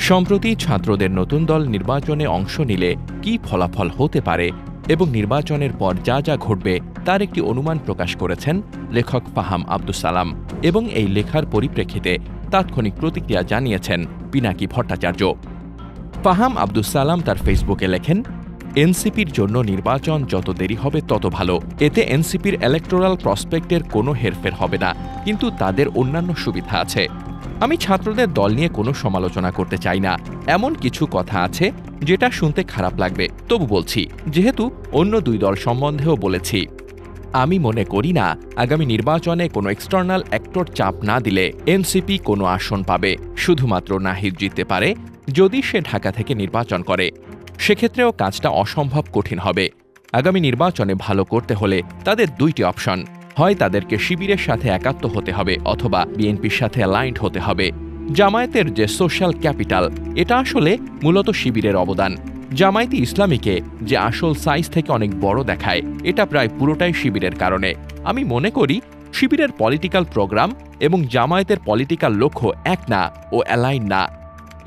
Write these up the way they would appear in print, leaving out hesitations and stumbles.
সম্প্রতি ছাত্রদের নতুন দল নির্বাচনে অংশ নিলে কী ফলাফল হতে পারে এবং নির্বাচনের পর যা যা ঘটবে তার একটি অনুমান প্রকাশ করেছেন লেখক ফাহাম আব্দুস সালাম এবং এই লেখার পরিপ্রেক্ষিতে তাৎক্ষণিক প্রতিক্রিয়া জানিয়েছেন পিনাকি ভট্টাচার্য। ফাহাম আব্দুস সালাম তার ফেসবুকে লেখেন, এনসিপির জন্য নির্বাচন যত দেরি হবে তত ভালো। এতে এনসিপির ইলেকটোরাল প্রসপেক্টের কোনো হেরফের হবে না, কিন্তু তাদের অন্যান্য সুবিধা আছে। আমি ছাত্রদের দল নিয়ে কোনো সমালোচনা করতে চাই না। এমন কিছু কথা আছে যেটা শুনতে খারাপ লাগবে, তবু বলছি, যেহেতু অন্য দুই দল সম্বন্ধেও বলেছি। আমি মনে করি না আগামী নির্বাচনে কোনো এক্সটার্নাল অ্যাক্টর চাপ না দিলে এনসিপি কোনো আসন পাবে। শুধুমাত্র নাহিদ জিততে পারে যদি সে ঢাকা থেকে নির্বাচন করে। সেক্ষেত্রেও কাজটা অসম্ভব কঠিন হবে। আগামী নির্বাচনে ভালো করতে হলে তাদের দুইটি অপশন, হয় তাদেরকে শিবিরের সাথে একাত্ম হতে হবে অথবা বিএনপির সাথে অ্যালাইন্ড হতে হবে। জামায়াতের যে সোশ্যাল ক্যাপিটাল, এটা আসলে মূলত শিবিরের অবদান। জামায়াতে ইসলামীকে যে আসল সাইজ থেকে অনেক বড় দেখায়, এটা প্রায় পুরোটাই শিবিরের কারণে। আমি মনে করি শিবিরের পলিটিক্যাল প্রোগ্রাম এবং জামায়াতের পলিটিক্যাল লক্ষ্য এক না ও অ্যালাইন না।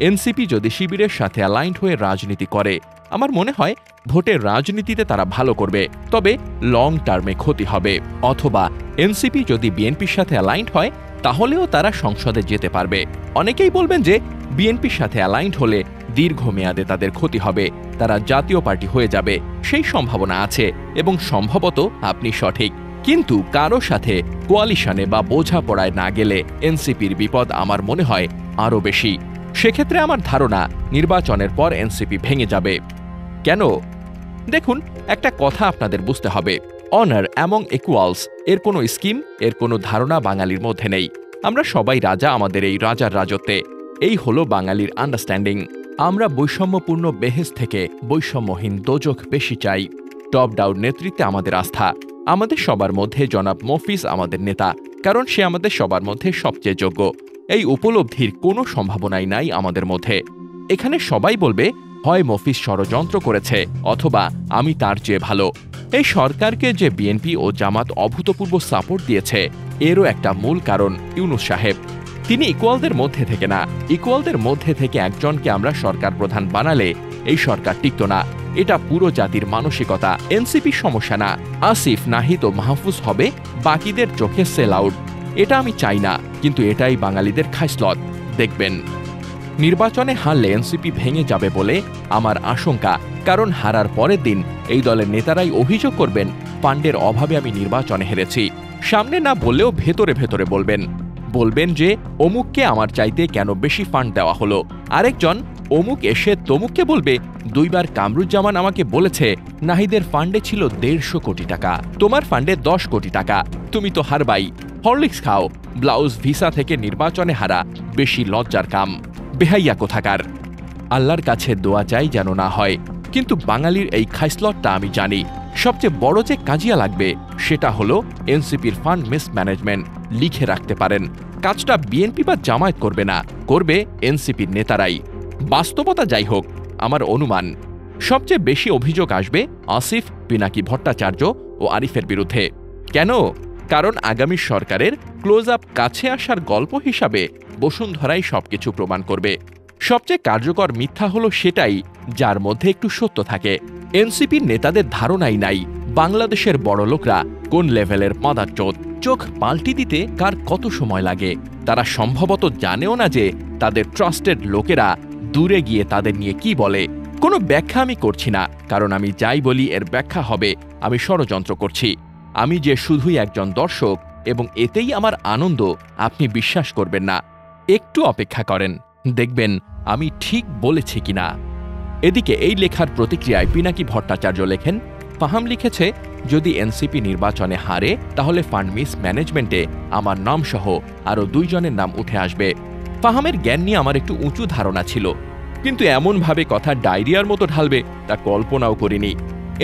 এনসিপি যদি শিবিরের সাথে অ্যালাইন্ড হয়ে রাজনীতি করে, আমার মনে হয় ভোটের রাজনীতিতে তারা ভালো করবে, তবে লং টার্মে ক্ষতি হবে। অথবা এনসিপি যদি বিএনপির সাথে অ্যালাইন্ড হয়, তাহলেও তারা সংসদে যেতে পারবে। অনেকেই বলবেন যে বিএনপির সাথে অ্যালাইন্ড হলে দীর্ঘমেয়াদে তাদের ক্ষতি হবে, তারা জাতীয় পার্টি হয়ে যাবে। সেই সম্ভাবনা আছে এবং সম্ভবত আপনি সঠিক। কিন্তু কারো সাথে কোয়ালিশনে বা বোঝাপড়ায় না গেলে এনসিপির বিপদ আমার মনে হয় আরও বেশি। সেক্ষেত্রে আমার ধারণা নির্বাচনের পর এনসিপি ভেঙে যাবে। কেন? দেখুন, একটা কথা আপনাদের বুঝতে হবে, অনার অ্যামং ইকুয়ালস এর কোনো স্কিম, এর কোনো ধারণা বাঙালির মধ্যে নেই। আমরা সবাই রাজা আমাদের এই রাজার রাজত্বে। এই হলো বাঙালির আন্ডারস্ট্যান্ডিং। আমরা বৈষম্যপূর্ণ বেহেস থেকে বৈষম্যহীন দোজখ বেশি চাই। টপ ডাউন নেতৃত্বে আমাদের আস্থা। আমাদের সবার মধ্যে জনাব মফিজ আমাদের নেতা, কারণ সে আমাদের সবার মধ্যে সবচেয়ে যোগ্য। এই উপলব্ধির কোনো সম্ভাবনাই নাই আমাদের মধ্যে। এখানে সবাই বলবে হয় মফিজ ষড়যন্ত্র করেছে অথবা আমি তার চেয়ে ভালো। এই সরকারকে যে বিএনপি ও জামাত অভূতপূর্ব সাপোর্ট দিয়েছে, এরও একটা মূল কারণ ইউনূস সাহেব। তিনি ইকুয়ালদের মধ্যে থেকে না, ইকুয়ালদের মধ্যে থেকে একজনকে আমরা সরকার প্রধান বানালে এই সরকার টিকত না। এটা পুরো জাতির মানসিকতা। এনসিপির সমস্যা না। আসিফ, নাহিদ ও মাহফুজ হবে বাকিদের চোখে সেল আউট। এটা আমি চাই না, কিন্তু এটাই বাঙালিদের খাইসলত। দেখবেন নির্বাচনে হারলে এনসিপি ভেঙে যাবে বলে আমার আশঙ্কা, কারণ হারার পরের দিন এই দলের নেতারাই অভিযোগ করবেন ফান্ডের অভাবে আমি নির্বাচনে হেরেছি। সামনে না বললেও ভেতরে ভেতরে বলবেন যে অমুককে আমার চাইতে কেন বেশি ফান্ড দেওয়া হলো। আরেকজন অমুক এসে তমুককে বলবে, দুইবার কামরুজ্জামান আমাকে বলেছে নাহিদের ফান্ডে ছিল 150 কোটি টাকা, তোমার ফান্ডে 10 কোটি টাকা, তুমি তো হারবাই। হরলিক্স খাও। ব্লাউজ ভিসা থেকে নির্বাচনে হারা বেশি লজ্জার কাম। বেহাইয়া কোথাকার। আল্লাহর কাছে দোয়া চাই যেন না হয়। কিন্তু বাঙালির এই খাইসলটটা আমি জানি। সবচেয়ে বড় যে কাজিয়া লাগবে সেটা হলো এনসিপির ফান্ড মিসম্যানেজমেন্ট। লিখে রাখতে পারেন, কাজটা বিএনপি বা জামায়াত করবে না, করবে এনসিপির নেতারাই। বাস্তবতা যাই হোক, আমার অনুমান সবচেয়ে বেশি অভিযোগ আসবে আসিফ, পিনাকি ভট্টাচার্য ও আরিফের বিরুদ্ধে। কেন? কারণ আগামী সরকারের ক্লোজ আপ কাছে আসার গল্প হিসাবে বসুন্ধরাই সবকিছু প্রমাণ করবে। সবচেয়ে কার্যকর মিথ্যা হলো সেটাই যার মধ্যে একটু সত্য থাকে। এনসিপির নেতাদের ধারণাই নাই বাংলাদেশের বড়লোকরা কোন লেভেলের মাদারচোদ। চোখ পাল্টি দিতে কার কত সময় লাগে, তারা সম্ভবত জানেও না যে তাদের ট্রাস্টেড লোকেরা দূরে গিয়ে তাদের নিয়ে কি বলে। কোনো ব্যাখ্যা আমি করছি না, কারণ আমি যাই বলি এর ব্যাখ্যা হবে আমি ষড়যন্ত্র করছি। আমি যে শুধুই একজন দর্শক এবং এতেই আমার আনন্দ, আপনি বিশ্বাস করবেন না। একটু অপেক্ষা করেন, দেখবেন আমি ঠিক বলেছি কিনা। এদিকে এই লেখার প্রতিক্রিয়ায় পিনাকি ভট্টাচার্য লেখেন, ফাহাম লিখেছে, যদি এনসিপি নির্বাচনে হারে তাহলে ফান্ড মিসম্যানেজমেন্টে আমার নাম সহ আরও 2 জনের নাম উঠে আসবে। ফাহামের জ্ঞান নিয়ে আমার একটু উঁচু ধারণা ছিল, কিন্তু এমনভাবে কথা ডায়রিয়ার মতো ঢালবে তা কল্পনাও করিনি।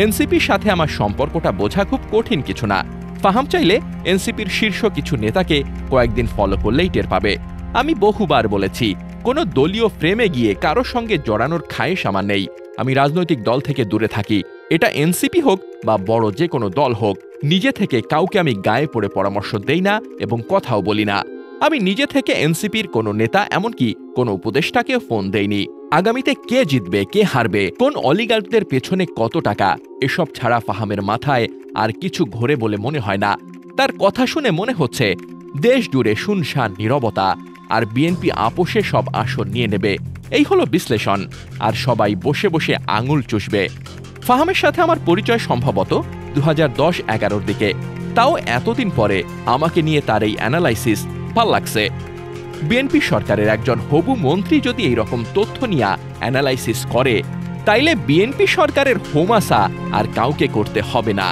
এনসিপির সাথে আমার সম্পর্কটা বোঝা খুব কঠিন কিছু না। ফাহাম চাইলে এনসিপির শীর্ষ কিছু নেতাকে কয়েকদিন ফলো করলেই টের পাবে। আমি বহুবার বলেছি, কোনো দলীয় ফ্রেমে গিয়ে কারো সঙ্গে জড়ানোর খায়েশ আমার নেই। আমি রাজনৈতিক দল থেকে দূরে থাকি, এটা এনসিপি হোক বা বড় যে কোনো দল হোক। নিজে থেকে কাউকে আমি গায়ে পড়ে পরামর্শ দেই না এবং কথাও বলি না। আমি নিজে থেকে এনসিপির কোনো নেতা, এমনকি কোন উপদেষ্টাকেও ফোন দেয়নি। আগামীতে কে জিতবে, কে হারবে, কোন অলিগার্কদের পেছনে কত টাকা, এসব ছাড়া ফাহামের মাথায় আর কিছু ঘোরে বলে মনে হয় না। তার কথা শুনে মনে হচ্ছে দেশ জুড়ে শুনশান নীরবতা, আর বিএনপি আপোষে সব আসন নিয়ে নেবে। এই হলো বিশ্লেষণ, আর সবাই বসে বসে আঙুল চুষবে। ফাহামের সাথে আমার পরিচয় সম্ভবত 2010-11 দিকে, তাও এতদিন পরে আমাকে নিয়ে তার এই অ্যানালাইসিস ভাল লাগছে। বিএনপি সরকারের একজন হবু মন্ত্রী যদি এইরকম তথ্য নিয়ে অ্যানালাইসিস করে, তাইলে বিএনপি সরকারের হোমাসা আর কাউকে করতে হবে না।